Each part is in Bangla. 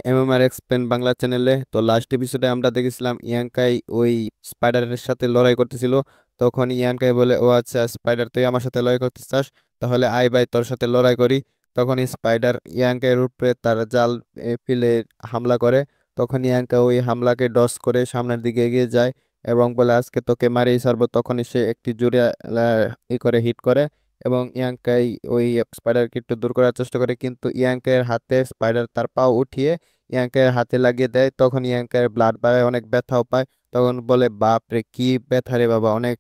এমএমআর এক্সপ্লেন বাংলা চ্যানেলে। তো লাস্ট এপিসোডে আমরা দেখেছিলাম ইয়াংকাই ওই স্পাইডারের সাথে লড়াই করতেছিল। তখন ইয়াংকাই বলে, ও আচ্ছা স্পাইডার তুই আমার সাথে লড়াই করতে চাস, তাহলে আয় ভাই তোর সাথে লড়াই করি। তখন স্পাইডার ইয়াংকাইয়ের উপরে তার জাল ফেলে হামলা করে। তখন ইয়াংকা ওই হামলাকে ডস করে সামনের দিকে এগিয়ে যায় এবং বলে আজকে তোকে মারিয়ে ছাড়বো। তখনই সে একটি জোরে হিট করে এবং ইয়াংকাই ওই স্পাইডারকে একটু দূর করার চেষ্টা করে, কিন্তু ইয়াংকের হাতে স্পাইডার তার পা উঠিয়ে ইয়াংকের হাতে লাগিয়ে দেয়। তখন ইয়াংকের ব্লাড বাড়ায়, অনেক ব্যথাও পায়। তখন বলে বাপ রে কি ব্যথা রে বাবা, অনেক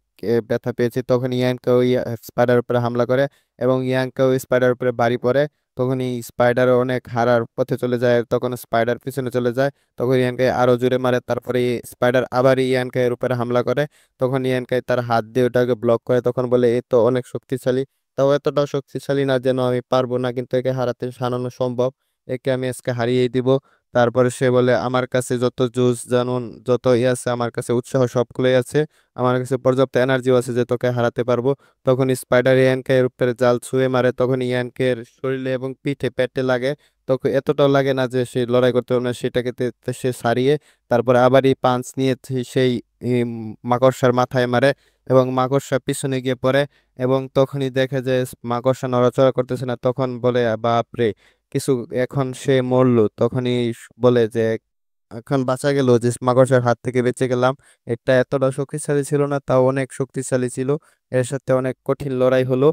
ব্যথা পেয়েছে। তখন ইয়াংকে ওই স্পাইডার উপরে হামলা করে এবং ইয়াংকে ওই স্পাইডার উপরে বাড়ি পড়ে। তখন এই স্পাইডার অনেক হারার পথে চলে যায়, তখন স্পাইডার পিছনে চলে যায়। তখন ইয়ানকে আরো জোরে মারে, তারপরে স্পাইডার আবার ইয়ানকে এর উপরে হামলা করে। তখন ইয়ানকে তার হাত দিয়ে ওটাকে ব্লক করে, তখন বলে এ তো অনেক শক্তিশালী। তাও এতটা শক্তিশালী না যেন আমি পারবো না, কিন্তু একে হারাতে সানানো সম্ভব, একে আমি আজকে হারিয়েই দিব। তারপরে সে বলে আমার কাছে যত জুস জানুন যত ইয়ে আছে, আমার কাছে উৎসাহ সবগুলোই আছে, আমার কাছে পর্যাপ্ত এনার্জিও আছে যে তোকে হারাতে পারবো। তখন স্পাইডার ইয়ানকে এর উপরে জাল ছুঁয়ে মারে, তখন ইয়ানকের শরীরে এবং পিঠে পেটে লাগে। তখন এতটাও লাগে না যে সে লড়াই করতে পারবে না, সেটাকে সে সারিয়ে তারপরে আবার এই পাঞ্চ নিয়ে সেই মাকড়সার মাথায় মারে এবং মাকড়সা পিছনে গিয়ে পড়ে। এবং তখনই দেখে যে মাকড়সা নড়াচড়া করতেছে না, তখন বলে বাপ রে কিছু, এখন সে মরলো। তখনই বলে যে এখন বাঁচা গেল, যে মাকড়সার হাত থেকে বেঁচে গেলাম। এটা এতটা শক্তিশালী ছিল না, তাও অনেক শক্তিশালী ছিল। এর সাথে অনেক কঠিন লড়াই হলো।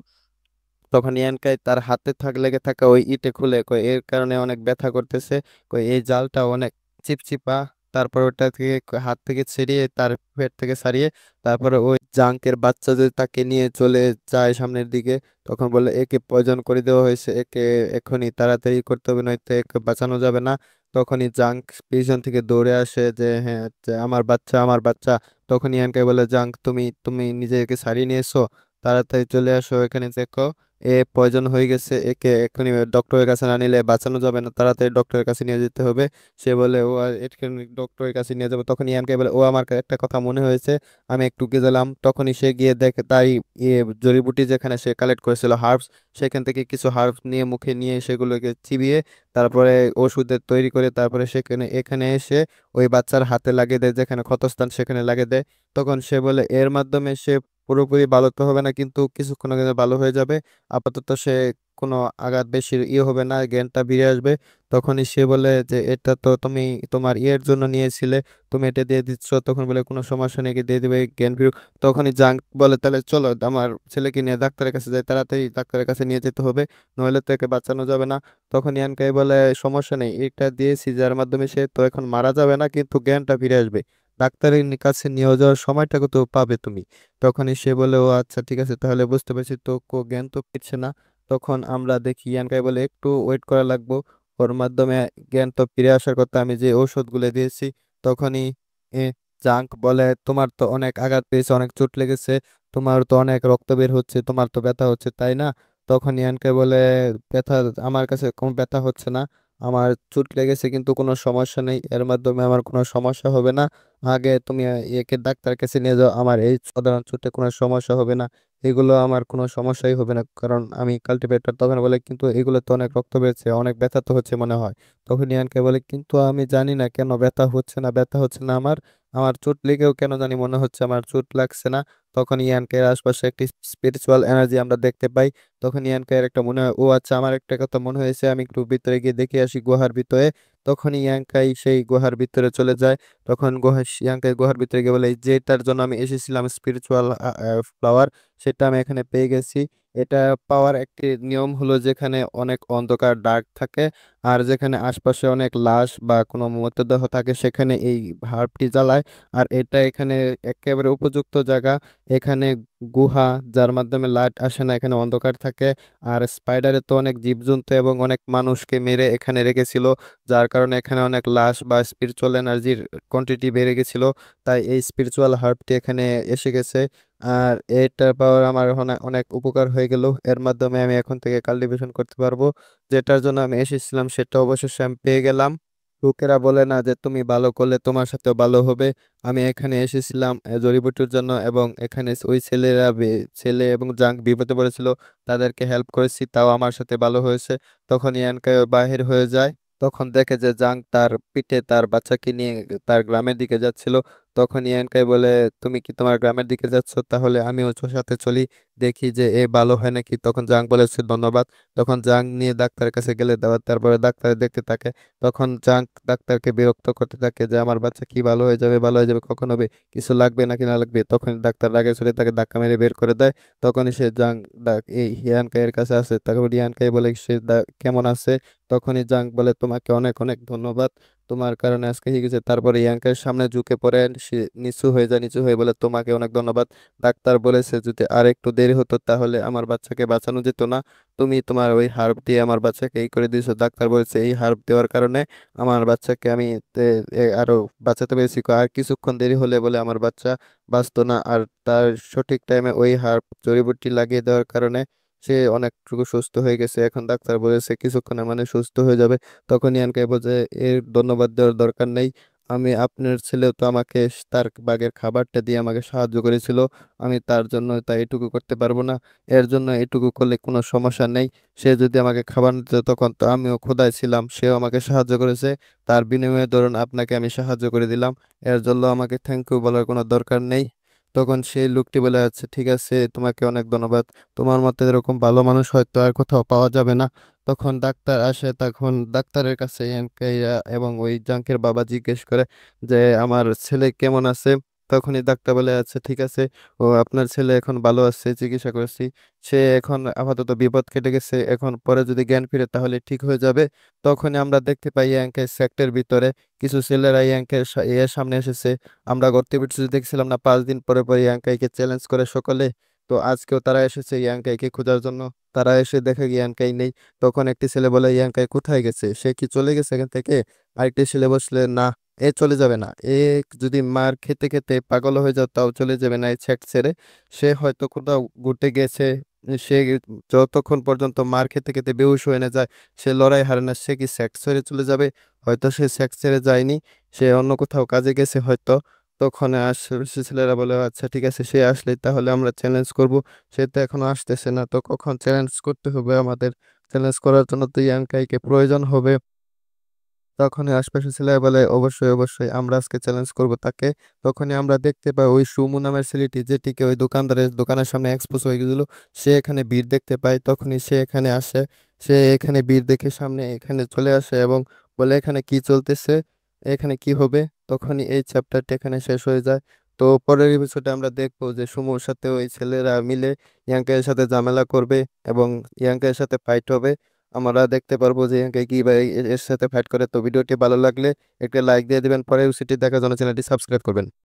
তখন ইয়ানকাই তার হাতে লেগে থাকা ওই ইটে খুলে কই এর কারণে অনেক ব্যথা করতেছে, কই এই জালটা অনেক চিপচিপা। তারপর ওটা থেকে হাত থেকে ছিঁড়িয়ে তার পেট থেকে ছাড়িয়ে তারপরে ওই জাঙ্কের বাচ্চা যে তাকে নিয়ে চলে যায় সামনের দিকে। তখন বলে একে পয়জন করে দেওয়া হয়েছে, একে এখনই তাড়াতাড়ি করতে হবে, নয়তো একে বাঁচানো যাবে না। তখনই জাঙ্ক পিছন থেকে দৌড়ে আসে যে হ্যাঁ, যে আমার বাচ্চা আমার বাচ্চা। তখন ইয়ানকাই বলে জাঙ্ক তুমি তুমি নিজেকে ছাড়িয়ে নিয়েছো, তাড়াতাড়ি চলে আসো এখানে, দেখো এ পয়জন হয়ে গেছে, একে এক্ষুনি ডক্টরের কাছে না নিলে বাঁচানো যাবে না, তাড়াতাড়ি ডক্টরের কাছে নিয়ে যেতে হবে। সে বলে ও আর এক্ষুনি ডক্টরের কাছে নিয়ে যাবো। তখন ইয়ানকে বলে ও আমার একটা কথা মনে হয়েছে, আমি একটু গেলাম। তখনই সে গিয়ে দেখে তাই জড়িবুটি যেখানে সে কালেক্ট করেছিল হার্বস, সেখান থেকে কিছু হার্বস নিয়ে মুখে নিয়ে সেগুলোকে চিবিয়ে তারপরে ওষুধের তৈরি করে তারপরে সেখানে এখানে এসে ওই বাচ্চার হাতে লাগিয়ে দেয়, যেখানে ক্ষতস্থান সেখানে লাগিয়ে দেয়। তখন সে বলে এর মাধ্যমে সে পুরোপুরি ভালো তো হবে না, কিন্তু কিছুক্ষণের মধ্যে ভালো হয়ে যাবে। আপাতত সে কোনো আঘাত বেশি হবে না, জ্ঞানটা ফিরে আসবে। তখনই সে বলে যে এটা তো তুমি তোমার ইয়ের জন্য নিয়েছিলে, তুমি এটা দিয়ে দিচ্ছ। তখন বলে কোনো সমস্যা নেই, দিয়ে দিবে জ্ঞান ফিরুক। তখনই জাঙ্ক বলে তাহলে চলো আমার ছেলেকে নিয়ে ডাক্তারের কাছে যাই, তাড়াতাড়ি ডাক্তারের কাছে নিয়ে যেতে হবে, নইলে তো একে বাঁচানো যাবে না। তখন ইয়ানকাই বলে সমস্যা নেই, এটা দিয়েছি যার মাধ্যমে সে তো এখন মারা যাবে না, কিন্তু জ্ঞানটা ফিরে আসবে। ডাক্তারের কাছে নিয়ে যাওয়ার সময়টাকে তো পাবে তুমি। তখনই সে বলে ও আচ্ছা ঠিক আছে, তাহলে বুঝতে পারছি তো জ্ঞান তো ফিরছে না। তখন আমরা দেখি ইয়ানকাই বলে একটু ওয়েট করা লাগবো, ওর মাধ্যমে জ্ঞান তো ফিরে আসার কথা, আমি যে ঔষধগুলো দিয়েছি। তখনই এ, জাঙ্ক বলে তোমার তো অনেক আঘাত পেয়েছে, অনেক চোট লেগেছে, তোমার তো অনেক রক্ত বের হচ্ছে, তোমার তো ব্যথা হচ্ছে তাই না? তখন ইয়ানকে বলে ব্যথা, আমার কাছে কোনো ব্যথা হচ্ছে না, আমার চোট লেগেছে কিন্তু কোনো সমস্যা নেই, এর মাধ্যমে আমার কোনো সমস্যা হবে না। আগে তুমি একে ডাক্তার কাছে নিয়ে যাও, আমার এই সাধারণ চোটে কোনো সমস্যা হবে না, এগুলো আমার কোনো সমস্যাই হবে না, কারণ আমি কাল্টিভেটর। তখন বলে কিন্তু এগুলো তো অনেক রক্ত বেরোচ্ছে, অনেক ব্যথা তো হচ্ছে মনে হয়। তখন ইয়ানকে বলে কিন্তু আমি জানি না কেন ব্যথা হচ্ছে না, ব্যথা হচ্ছে না আমার, আমার চোট লেগেও কেন জানি মনে হচ্ছে আমার চোট লাগছে না। তখন ইয়ানকের আশপাশে একটি স্পিরিচুয়াল এনার্জি আমরা দেখতে পাই। তখন ইয়ানকের একটা মনে হয় ও আচ্ছা আমার একটা কথা মনে হয়েছে, আমি একটু ভিতরে গিয়ে দেখে আসি গুহার ভিতরে। তখন ইয়ানকাই সেই গুহার ভিতরে চলে যায়। তখন ইয়াংকে গুহার ভিতরে গিয়ে বলে যেটার জন্য আমি এসেছিলাম, স্পিরিচুয়াল ফ্লাওয়ার, সেটা আমি এখানে পেয়ে গেছি। এটা পাওয়ার একটি নিয়ম হলো যেখানে অনেক অন্ধকার ডার্ক থাকে আর যেখানে আশপাশে অনেক লাশ বা কোনো মৃতদেহ থাকে সেখানে এই হার্বটি জ্বালায়। আর এটা এখানে একেবারে উপযুক্ত জায়গা, এখানে গুহা, যার মাধ্যমে লাইট আসে না, এখানে অন্ধকার থাকে। আর স্পাইডারে তো অনেক জীবজন্তু এবং অনেক মানুষকে মেরে এখানে রেখেছিল, যার কারণে এখানে অনেক লাশ বা স্পিরিচুয়াল এনার্জির কোয়ান্টিটি বেড়ে গেছিল। তাই এই স্পিরিচুয়াল হার্বটি এখানে এসে গেছে। আর এটার পাওয়ার আমার অনেক অনেক উপকার হয়ে গেল, এর মাধ্যমে আমি এখন থেকে কাল্টিভেশন করতে পারবো। যেটার জন্য আমি এসেছিলাম সেটা অবশেষে আমি পেয়ে গেলাম। লোকেরা বলে না যে তুমি ভালো করলে তোমার সাথেও ভালো হবে, আমি এখানে এসেছিলাম জড়িবুটির জন্য, এবং এখানে ওই ছেলেরা ছেলে এবং জাঙ্ক বিপদে পড়েছিল, তাদেরকে হেল্প করেছি, তাও আমার সাথে ভালো হয়েছে। তখন ইয়ানকাই বাহির হয়ে যায়। তখন দেখে যে জাং তার পিঠে তার বাচ্চাকে নিয়ে তার গ্রামের দিকে যাচ্ছিল। তখন ইয়ানকাই বলে, তুমি কি তোমার গ্রামের দিকে যাচ্ছ? তাহলে আমিও ওর সাথে চলি, দেখি যে এ ভালো হয় নাকি। তখন জাং বলেছে ধন্যবাদ। তখন জাং নিয়ে ডাক্তারের কাছে গেলে তারপরে ডাক্তার দেখতে থাকে। তখন জাং ডাক্তারকে বিরক্ত করতে থাকে যে আমার বাচ্চা কি ভালো হয়ে যাবে, ভালো হয়ে যাবে, কখন হবে, কিছু লাগবে নাকি না লাগবে। তখন ডাক্তার রাগে চলে তাকে ধাক্কা মেরে বের করে দেয়। তখনই সে এই হিয়ানকাই এর কাছে আসে। তারপর হিয়ানকাই বলে সে কেমন আছে। তখনই জাং বলে তোমাকে অনেক অনেক ধন্যবাদ, তোমার কারণে আজকে হয়ে গেছে। তারপরে ইয়াংকের সামনে ঝুঁকে পড়ে সে নিচু হয়ে যায়, নিচু হয়ে বলে তোমাকে অনেক ধন্যবাদ। ডাক্তার বলেছে যদি আর একটু দেরি হতো তাহলে আমার বাচ্চাকে বাঁচানো যেত না, তুমি তোমার ওই হার্ব দিয়ে আমার বাচ্চাকে এই করে দিয়েছো। ডাক্তার বলেছে এই হার্ব দেওয়ার কারণে আমার বাচ্চাকে আমি আরো বাঁচাতে পেরেছি। আর কিছুক্ষণ দেরি হলে বলে আমার বাচ্চা বাঁচতো না। আর তার সঠিক টাইমে ওই হার্ব জড়িবুটি লাগিয়ে দেওয়ার কারণে সে অনেকটুকু সুস্থ হয়ে গেছে। এখন ডাক্তার বলেছে কিছুক্ষণের মানে সুস্থ হয়ে যাবে। তখন ইয়ানকে বলছে এর ধন্যবাদ দেওয়ার দরকার নেই, আমি আপনার ছেলেও তো আমাকে তার বাগের খাবারটা দিয়ে আমাকে সাহায্য করেছিল, আমি তার জন্য তাই এটুকু করতে পারবো না, এর জন্য এটুকু করলে কোনো সমস্যা নেই। সে যদি আমাকে খাবার দিত তখন তো আমিও ক্ষুধায় ছিলাম, সেও আমাকে সাহায্য করেছে, তার বিনিময়ে ধরুন আপনাকে আমি সাহায্য করে দিলাম, এর জন্য আমাকে থ্যাংক ইউ বলার কোনো দরকার নেই। তখন সেই লোকটি বলে আচ্ছা ঠিক আছে, তোমাকে অনেক ধন্যবাদ, তোমার মতো এরকম ভালো মানুষ হয়তো আর কোথাও পাওয়া যাবে না। তখন ডাক্তার আসে, তখন ডাক্তারের কাছে ইয়ানকাইয়া এবং ওই জাঙ্কের বাবা জিজ্ঞেস করে যে আমার ছেলে কেমন আছে। তখনই ডাক্তার বলে আচ্ছা ঠিক আছে, ও আপনার ছেলে এখন ভালো আছে, চিকিৎসা করেছি, সে এখন আপাতত বিপদ কেটে গেছে, এখন পরে যদি জ্ঞান ফিরে তাহলে ঠিক হয়ে যাবে। তখনই আমরা দেখতে পাই ইয়াংকের সেক্টর ভিতরে কিছু ছেলেরা ইয়াংকের এর সামনে এসেছে। আমরা গত ভিডিওতে দেখছিলাম না 5 দিন পরে পরে ইয়াংকাইকে চ্যালেঞ্জ করে সকলে, তো আজকেও তারা এসেছে ইয়াংকাইকে খোঁজার জন্য। তারা এসে দেখে ইয়াংকাই নেই। তখন একটি ছেলে বলে ইয়াংকাই কোথায় গেছে, সে কি চলে গেছে এখান থেকে? আরেকটি ছেলে বসলে না, এ চলে যাবে না, এ যদি মার খেতে খেতে পাগল হয়ে যাও তাও চলে যাবে না এই ছেট ছেড়ে, সে হয়তো কোথাও ঘুরতে গেছে। সে যতক্ষণ পর্যন্ত মার খেতে খেতে বেহুশ হয়ে না যায় সে লড়াই হারে না, সে কি সেক্স ছেড়ে চলে যাবে? হয়তো সে সেক্স ছেড়ে যায়নি, সে অন্য কোথাও কাজে গেছে হয়তো। তখন সে ছেলেরা বলে আচ্ছা ঠিক আছে, সে আসলে তাহলে আমরা চ্যালেঞ্জ করব। সে তো এখনো আসতেছে না, তো কখন চ্যালেঞ্জ করতে হবে আমাদের, চ্যালেঞ্জ করার জন্য তো ইয়াংকাইকে প্রয়োজন হবে। তখনই আশপাশের ছেলেরা বলে অবশ্যই অবশ্যই আমরা আজকে চ্যালেঞ্জ করব তাকে। তখনই আমরা দেখতে পাই ওই সুমু নামের ছেলেটি যেটিকে ওই দোকানদারের দোকানের সামনে এক্সপোজ হয়ে গেছিল, সে এখানে ভিড় দেখতে পায়। তখনই সে এখানে আসে, সে এখানে ভিড় দেখে সামনে এখানে চলে আসে এবং বলে এখানে কি চলতেছে, এখানে কি হবে। তখনই এই চ্যাপ্টারটা এখানে শেষ হয়ে যায়। তো পরের এপিসোডে আমরা দেখবো যে সুমুর সাথে ওই ছেলেরা মিলে ইয়াঙ্কের সাথে ঝামেলা করবে এবং ইয়াঙ্কের সাথে ফাইট হবে। আমরা দেখতে পারবো যে কি বা এর সাথে ফাইট করে। তো ভিডিওটি ভালো লাগলে একটা লাইক দিয়ে দিবেন, পরে সেটি দেখার জন্য চ্যানেলটি সাবস্ক্রাইব করবেন।